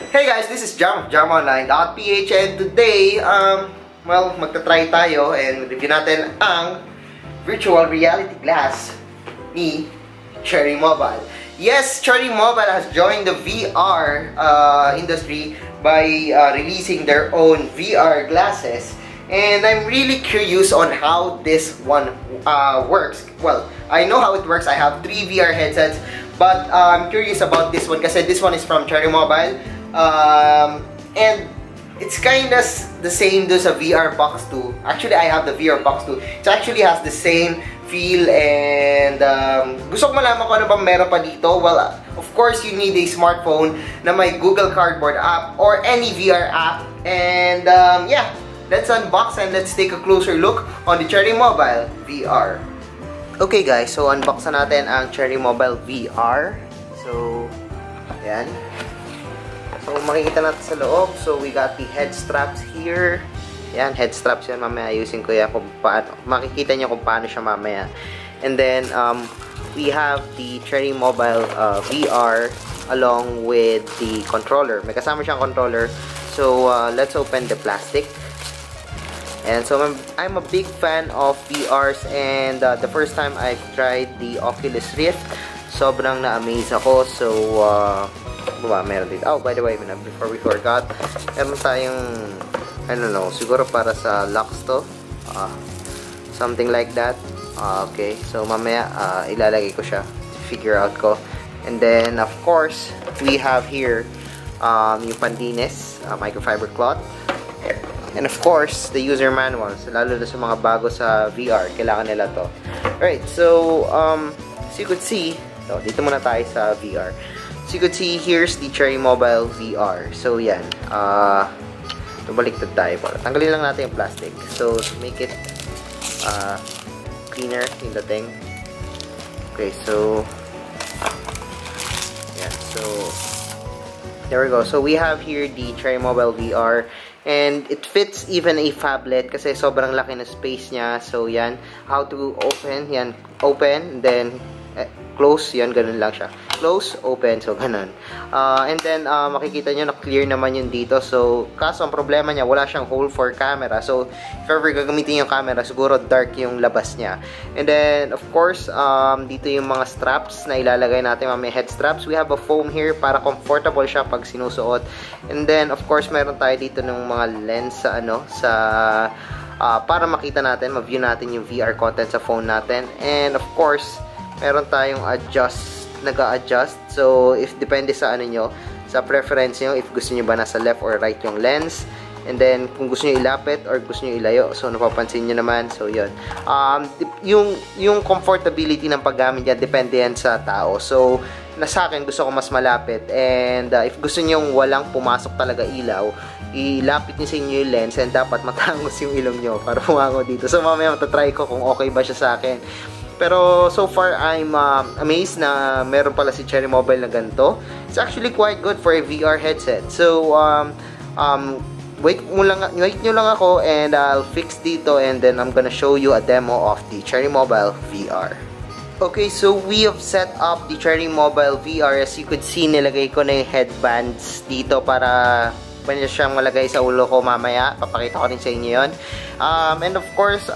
Hey guys, this is Jam of JamOnline.ph, and today, well, magta-try tayo and review natin ang virtual reality glass ni Cherry Mobile. Yes, Cherry Mobile has joined the VR industry by releasing their own VR glasses, and I'm really curious on how this one works. Well, I know how it works. I have 3 VR headsets, but I'm curious about this one kasi this one is from Cherry Mobile. And it's kind of the same do sa VR Box 2. Actually, I have the VR Box 2. It actually has the same feel, and gusto ko malaman kung ano bang meron pa dito. Well, of course, you need a smartphone na may Google Cardboard app or any VR app. And yeah, let's unbox and let's take a closer look on the Cherry Mobile VR. Okay guys, so unbox na natin ang Cherry Mobile VR. So, ayan. So, makikita natin sa loob. So, we got the head straps here. Yan, head straps yan. Mamaya ayusin ko yan kung paano. Makikita nyo kung paano siya mamaya. And then, we have the Cherry Mobile VR along with the controller. May kasama siyang controller. So, let's open the plastic. And so, I'm a big fan of VRs. And the first time I've tried the Oculus Rift, sobrang na-amaze ako. So, meron dito. Oh, by the way, before we forgot, meron tayong, I don't know, siguro para sa locks to. Something like that. Okay, so mamaya, ilalagay ko siya. Figure out ko. And then, of course, we have here, yung pandinis, microfiber cloth. And of course, the user manuals. Lalo na sa mga bago sa VR, kailangan nila to. Alright, so, as you could see, so, dito muna tayo sa VR. So you could see, here's the Cherry Mobile VR. So, yan. Baliktad tayo. Tanggalin lang natin yung plastic. So, to make it cleaner yung dating. Okay, so, yan. So, there we go. So, we have here the Cherry Mobile VR. And it fits even a phablet kasi sobrang laki na space niya. So, yan. How to open. Yan. Open. Then, close. Yan. Ganun lang siya. Close, open, so ganun. And then, makikita nyo na clear naman yun dito. So, kaso ang problema niya, wala siyang hole for camera. So, if ever gagamitin yung camera, siguro dark yung labas niya. And then, of course, dito yung mga straps na ilalagay natin, mga head straps. We have a foam here para comfortable siya pag sinusuot. And then, of course, meron tayo dito ng mga lens sa para makita natin, ma-view natin yung VR content sa phone natin. And of course, meron tayong nag-a-adjust. So, if depende sa ano nyo, sa preference nyo, if gusto nyo ba nasa left or right yung lens. And then, kung gusto nyo ilapit or gusto nyo ilayo. So, napapansin nyo naman. So, yun. Yung comfortability ng paggamit niya, depende yan sa tao. So, sa akin, gusto ko mas malapit. And, if gusto nyo walang pumasok talaga ilaw, ilapit nyo sa inyo yung lens and dapat matangos yung ilong nyo para pumango dito. So, mamaya matatry ko kung okay ba siya sa akin. Pero so far, I'm amazed na meron pala si Cherry Mobile na ganito. It's actually quite good for a VR headset. So, wait nyo lang ako and I'll fix dito and then I'm gonna show you a demo of the Cherry Mobile VR. Okay, so we have set up the Cherry Mobile VR. As you could see, nilagay ko na yung headbands dito para pwede siyang malagay sa ulo ko mamaya. Papakita ko rin sa inyo yun. And of course,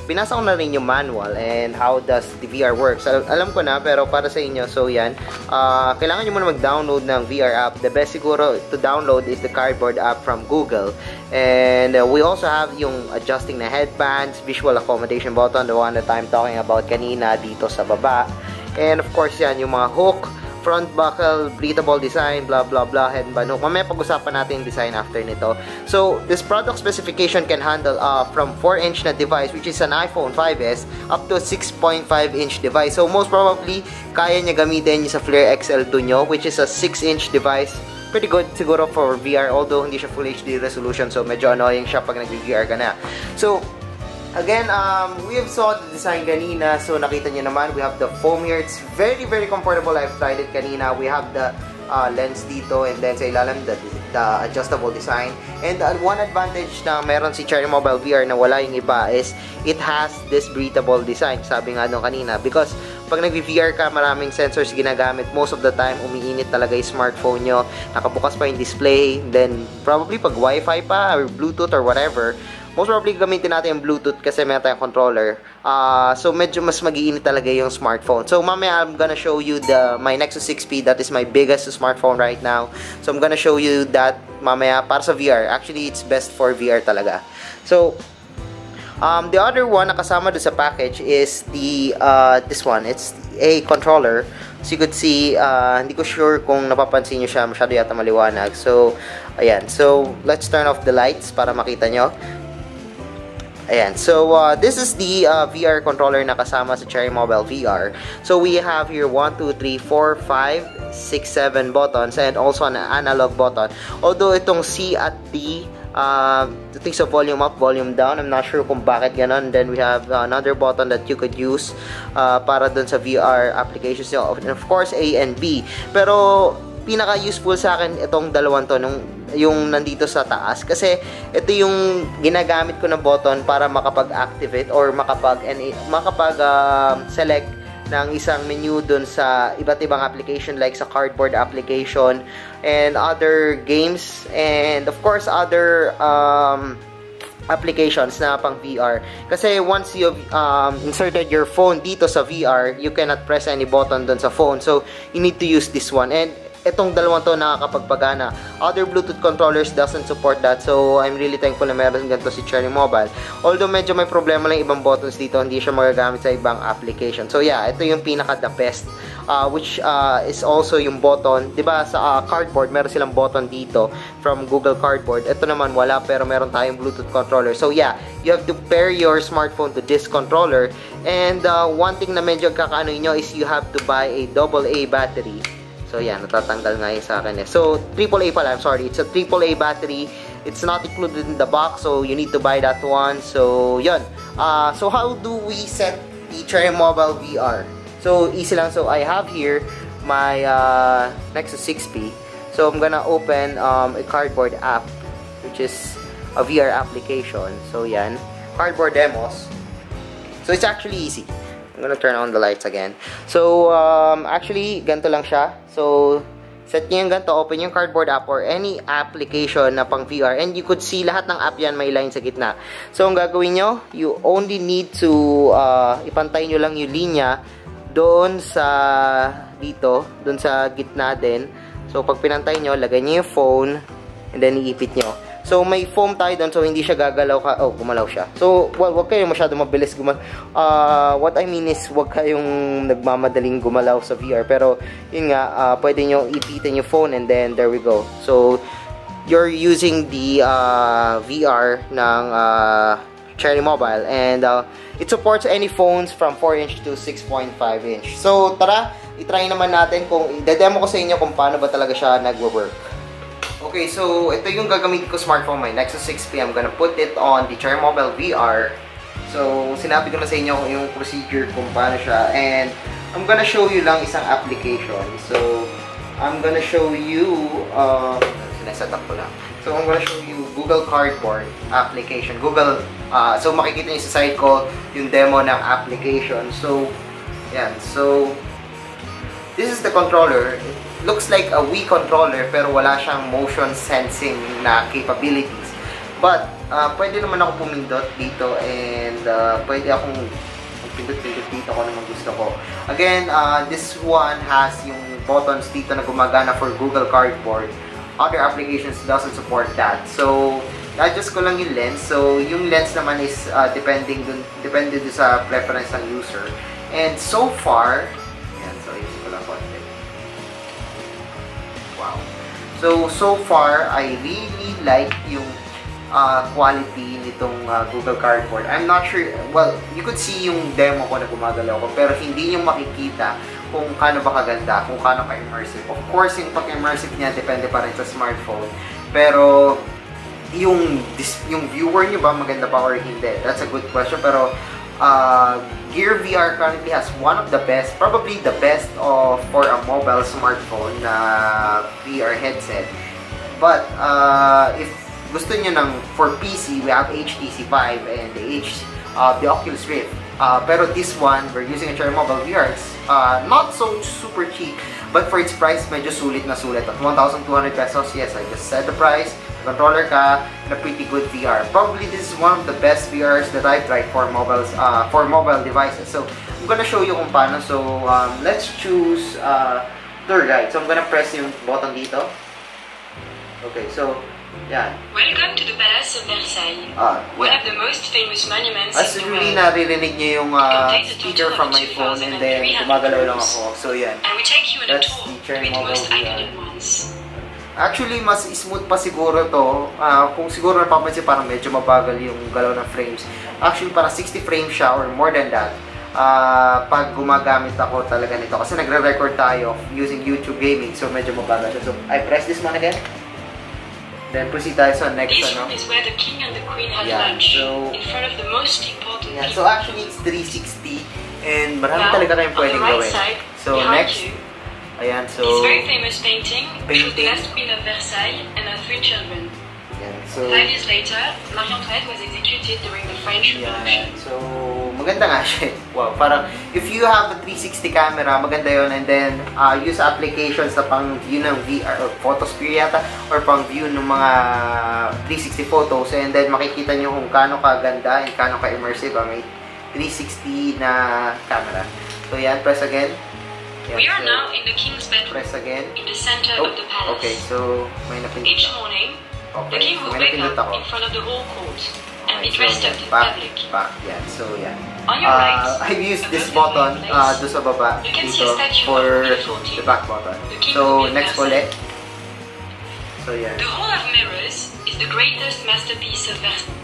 binasa ko na rin yung manual and how does the VR works. Alam ko na, pero para sa inyo, so yan. Kailangan nyo muna mag-download ng VR app. The best siguro to download is the Cardboard app from Google. And we also have yung adjusting na headbands, visual accommodation button, the one that I'm talking about kanina dito sa baba. And of course yan, yung mga hook, front buckle, breathable design, blah blah blah, headband hook. Mamaya pag-usapan natin yung design after nito. So, this product specification can handle from 4-inch na device, which is an iPhone 5s, up to a 6.5-inch device. So, most probably, kaya niya gamitin yung sa Flare XL2 nyo, which is a 6-inch device. Pretty good siguro for VR, although hindi siya Full HD resolution, so medyo annoying siya pag nag-VR ka na. So, again, we have saw the design kanina. So, nakita nyo naman, we have the foam here. It's very, very comfortable. I've tried it kanina. We have the lens dito and then sa ilalim, the adjustable design. And one advantage na meron si Cherry Mobile VR na wala yung iba is it has this breathable design. Sabi nga nung kanina. Because pag nag-VR ka, maraming sensors ginagamit. Most of the time, umiinit talaga yung smartphone nyo. Nakabukas pa yung display. Then, probably pag Wi-Fi pa, or Bluetooth, or whatever, most probably gamitin natin yung Bluetooth kasi meron tayong controller. So, medyo mas mag-iinit talaga yung smartphone. So, mamaya I'm gonna show you my Nexus 6P. That is my biggest smartphone right now. So, I'm gonna show you that mamaya para sa VR. Actually, it's best for VR talaga. So, the other one na kasama doon sa package is this one. It's a controller. As you could see, hindi ko sure kung napapansin nyo siya. Masyado yata maliwanag. So, ayan. So, let's turn off the lights para makita nyo. Ayan. So, this is the VR controller na kasama sa Cherry Mobile VR. So, we have here 1, 2, 3, 4, 5, 6, 7 buttons and also an analog button. Although, itong C at D, ito sa volume up, volume down. I'm not sure kung bakit ganon. Then we have another button that you could use para dun sa VR applications nyo. And of course, A and B. Pero, pinaka-useful sa akin itong dalawang to, yung nandito sa taas. Kasi, ito yung ginagamit ko na button para makapag-activate or makapag-select ng isang menu dun sa iba't ibang application like sa cardboard application and other games and of course other applications na pang VR. Kasi once you've inserted your phone dito sa VR, you cannot press any button dun sa phone. So, you need to use this one. And itong dalawang to nakakapagpagana. Other Bluetooth controllers doesn't support that. So, I'm really thankful na meron ganito si Cherry Mobile. Although, medyo may problema lang ibang buttons dito. Hindi siya magagamit sa ibang application. So, yeah. Ito yung pinaka-the best. Which is also yung button. Diba sa cardboard, meron silang button dito from Google Cardboard. Ito naman wala, pero meron tayong Bluetooth controller. So, yeah. You have to pair your smartphone to this controller. And one thing na medyo kakaano nyo is you have to buy a AA battery. So, yan. Natatanggal nga sa akin eh. So, AAA pala. I'm sorry. It's a AAA battery. It's not included in the box. So, you need to buy that one. So, yun. So, how do we set the Cherry Mobile VR? So, easy lang. So, I have here my Nexus 6P. So, I'm gonna open a cardboard app, which is a VR application. So, yan. Cardboard demos. So, it's actually easy. I'm gonna turn on the lights again. So, actually, ganito lang siya. So, set nyo yung ganito, open yung cardboard app or any application na pang VR. And you could see lahat ng app yan may line sa gitna. So, ang gagawin nyo, you only need to ipantay nyo lang yung linya doon sa dito, doon sa gitna din. So, pag pinantay nyo, lagay nyo yung phone and then iipit nyo. So, may foam tayo doon, so hindi siya gagalaw ka. Oh, gumalaw siya. So, well, wag kayong masyado mabilis gumalaw. What I mean is, wag kayong nagmamadaling gumalaw sa VR. Pero, yun nga, pwede nyo ipitin yung phone and then, there we go. So, you're using the VR ng Cherry Mobile. And, it supports any phones from 4-inch to 6.5 inch. So, tara, itry naman natin kung, i-demo ko sa inyo kung paano ba talaga siya nagwo-work. Okay, so ito yung gagamitin ko smartphone, my Nexus 6P. I'm gonna put it on the Cherry Mobile VR. So, sinabi ko na sa inyo yung procedure kung paano siya. And, I'm gonna show you lang isang application. So, I'm gonna show you, sineset up ko lang. So, I'm gonna show you Google Cardboard application. So, makikita niyo sa side ko yung demo ng application. So, yan. So, this is the controller. Looks like a Wii controller pero wala siyang motion sensing na capabilities. But, pwede naman ako pumindot dito and pwede akong pindot-pindot dito kung naman gusto ko. Again, this one has yung buttons dito na gumagana for Google Cardboard. Other applications doesn't support that. So, adjust ko lang yung lens. So, yung lens naman is depende dun sa preference ng user. And so far, yan, so use ko lang konti. Wow. So far, I really like yung quality nitong Google Cardboard. I'm not sure, well, you could see yung demo ko na gumagalaw ko, pero hindi nyo makikita kung kano ba kaganda, kung kano ka-immersive. Of course, yung pag-immersive niya, depende pa rin sa smartphone. Pero, yung viewer nyo ba maganda pa or hindi? That's a good question, pero Gear VR currently has one of the best, probably the best for a mobile smartphone na VR headset. But if gusto nyo ng for PC, we have HTC Vive and the Oculus Rift. Pero this one, we're using a Cherry Mobile VR. It's not so super cheap, but for its price, medyo sulit na sulit. At 1,200 pesos, yes, I just said the price. Controller ka, and a pretty good VR. Probably this is one of the best VRs that I've tried for mobile devices. So I'm gonna show you kung paano. So let's choose tour guide. So I'm gonna press yung button dito. Okay, so yan. Welcome to the Palace of Versailles. One of the most famous monuments as in the really world. naririnig niyo yung speaker from my phone, and then gumagalaw lang ako. So yan. And we take you on a That's tour the Cherry with Mobile most VR. iconic ones. Actually, mas smooth pa siguro to. Kung siguro napapansin, parang medyo mabagal yung galaw ng frames. Actually, parang 60 frames siya or more than that. Pag gumagamit ako talaga nito. Kasi nagre-record tayo using YouTube Gaming. So, medyo mabagal siya. So, I press this one again. Then, proceed tayo sa next. This room is where the king and the queen had lunch. In front of the most important people. So, actually, it's 360. And marami Now, talaga tayong pwedeng on the right gawin. side, So, behind next. you, Ayan, so... this very famous painting shows the last queen of Versailles and her 3 children. Ayan, so... 5 years later, Marie Antoinette was executed during the French Revolution. So, maganda nga siya. Wow, parang if you have a 360 camera, maganda yon, and then use applications na pang view ng VR or Photosphere yata, or pang view ng mga 360 photos, and then makikita nyo kung kano kaganda and kano ka-immersive may 360 na camera. So, yan, press again. Yan, We are so, now in the king's bedroom, press again. in the center of the palace. Okay, so may napindot. Each morning, the king will may wake napindot up ako. in front of the whole court and be Okay, dressed so, up in back, public. yan, so yan. On your right, I've used this above the button fireplace, doon sa baba you can see dito a statue for of Louis XIV. the back button. The king So will be next Versailles. ulit. So yan. The Hall of Mirrors is the greatest masterpiece of Versailles.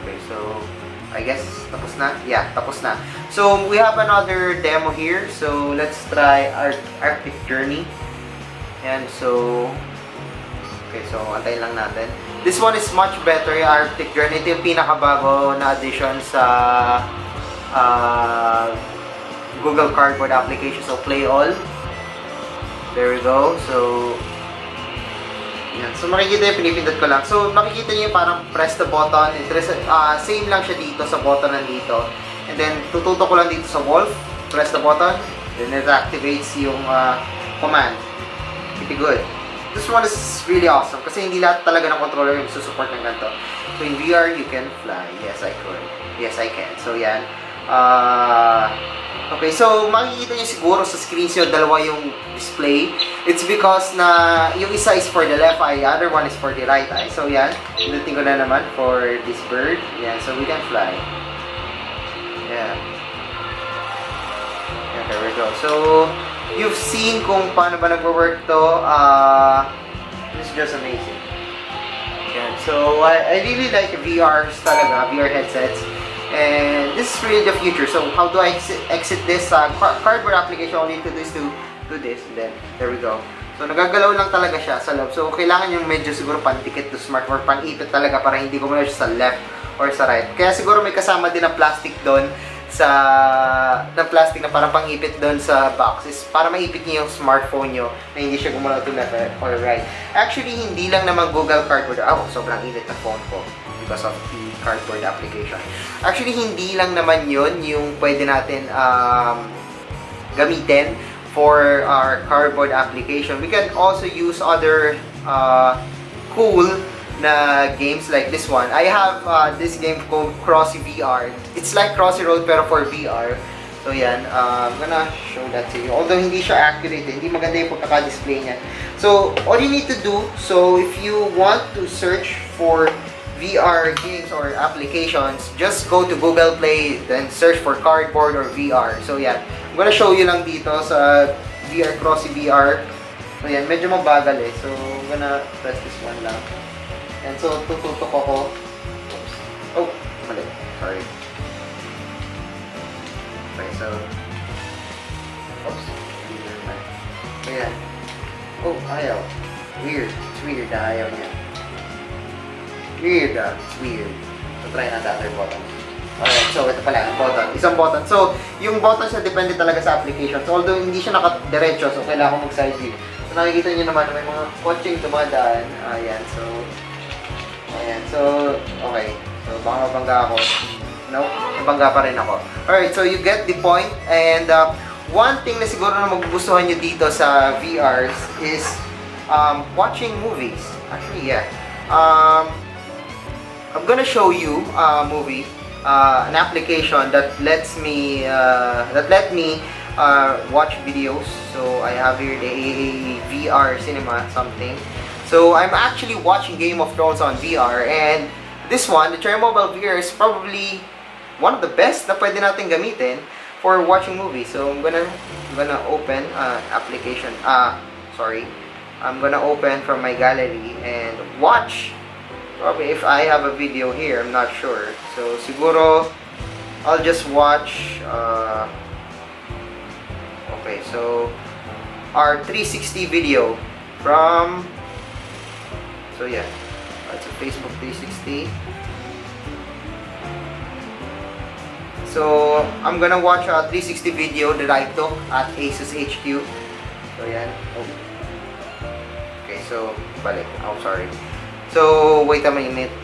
Okay, so I guess tapos na? Yeah, tapos na. So we have another demo here. So let's try Arctic Journey. Yan, so okay, so antayin lang natin. This one is much better, yung Arctic Journey. Ito yung pinakabago na addition sa Google Cardboard application. So play all. There we go. So yan. So, makikita yung pinipindot ko lang. So, makikita nyo yung parang press the button. Same lang siya dito sa button nandito. And then, tututok ko lang dito sa wolf. Press the button. Then, it activates yung command. Pretty good. This one is really awesome. Kasi hindi lahat talaga ng controller yung susupport ng ganito. So, in VR, you can fly. Yes, I could. Yes, I can. So, yan. Okay, so makikita nyo siguro sa screens nyo, dalawa yung display. It's because na yung isa is for the left eye, the other one is for the right eye. So yan, pinutin ko na naman for this bird. Yan, so we can fly. Yeah. Yeah, there we go. So, you've seen kung paano ba nagwo-work to. This is just amazing. Yan, so I really like VRs talaga, VR headsets. And this is really the future. So how do I exit this cardboard application? All you need to do is to do this, and then there we go. So nagagalaw lang talaga siya sa loob. So kailangan yung medyo siguro pandikit to smart or pang-ipit talaga para hindi ko muna siya sa left or sa right. Kaya siguro may kasama din ng plastic doon na plastic na parang pang-ipit doon sa box is para maipit niyo yung smartphone nyo na hindi siya gumalaw to left or right. Actually, hindi lang naman Google Cardboard. Sobrang init na phone ko because of the cardboard application. Actually, hindi lang naman yun yung pwede natin gamitin for our cardboard application. We can also use other cool na games like this one. I have this game called Crossy VR. It's like Crossy Road pero for VR. So yan, I'm gonna show that to you. Although hindi siya accurate, hindi maganda yung pagkaka-display niya. So, all you need to do, so if you want to search for VR games or applications, just go to Google Play, then search for cardboard or VR. So yan, I'm gonna show you lang dito sa VR, Crossy VR. So yan, medyo mabagal eh. So, I'm gonna press this one lang. And so, tututok ako. Oops. Oh, mali. Sorry. Okay, so, oops. Ayan. Oh, ayaw. Weird. It's weird na ayaw niya. Weird, it's weird. So, try natin other button. Alright, so ito pala, yung button. Isang button. So, yung button siya depende talaga sa application. So, although hindi siya nakadiretso, so kailangan ko mag-side view. So, nakikita nyo naman, may mga coaching dumadaan. Ayan, so, okay. So, baka mabangga ako. No, nabangga pa rin ako. Alright, so you get the point. And one thing na siguro na magugustuhan nyo dito sa VRs is watching movies. Actually, yeah. I'm gonna show you a movie, an application that lets me watch videos. So I have here the VR cinema something. So I'm actually watching Game of Thrones on VR, and this one, the Cherry Mobile VR, is probably one of the best na pwede natin gamitin for watching movies. So I'm gonna open application. Sorry. I'm gonna open from my gallery and watch. Probably if I have a video here, I'm not sure. So siguro I'll just watch. Okay, so our 360 video from. So yeah, it's a Facebook 360. So I'm gonna watch a 360 video that I took at Asus HQ. So yeah. Oh. Okay, so balik. Oh, sorry. So wait a minute.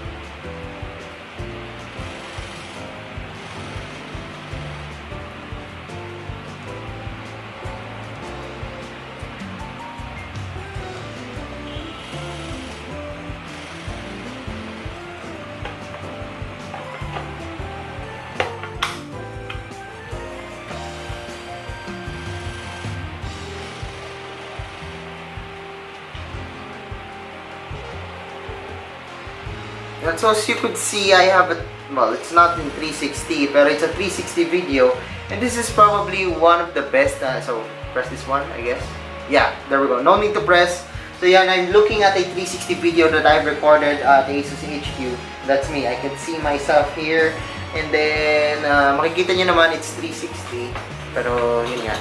And so as you could see, I have a, well, it's not in 360, but it's a 360 video, and this is probably one of the best. So press this one, I guess. Yeah, there we go. No need to press. So yeah, and I'm looking at a 360 video that I've recorded at Asus HQ. That's me. I can see myself here, and then makikita nyo naman it's 360. Pero yun nga.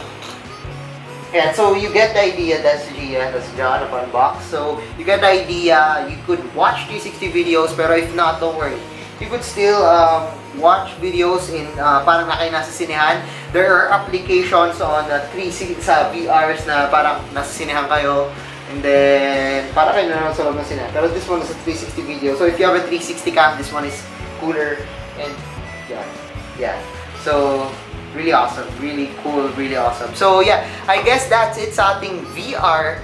Yeah, so you get the idea. That's Gia, that's John of Unbox. So you get the idea. You could watch 360 videos, pero if not, don't worry. You could still watch videos in parang na kayo nasa sinehan. There are applications on 360 sa VRs na parang nasa sinehan kayo, and then parang kayo na sa loob ng sinehan. Pero this one is a 360 video. So if you have a 360 cam, this one is cooler, and yeah. So really awesome, really cool, really awesome. So yeah, I guess that's it sa ating VR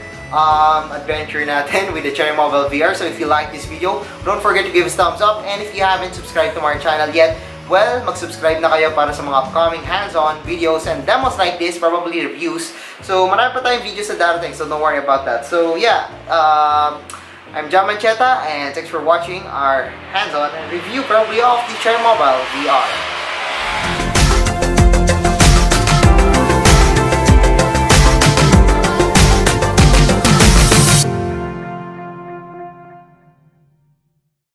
adventure natin with the Cherry Mobile VR. So if you like this video, don't forget to give us thumbs up, and if you haven't subscribed to our channel yet, well, mag-subscribe na kayo para sa mga upcoming hands-on videos and demos like this, probably reviews. So marami pa tayong videos na darating, so don't worry about that. So yeah, I'm John Mancheta, and thanks for watching our hands-on review probably of the Cherry Mobile VR.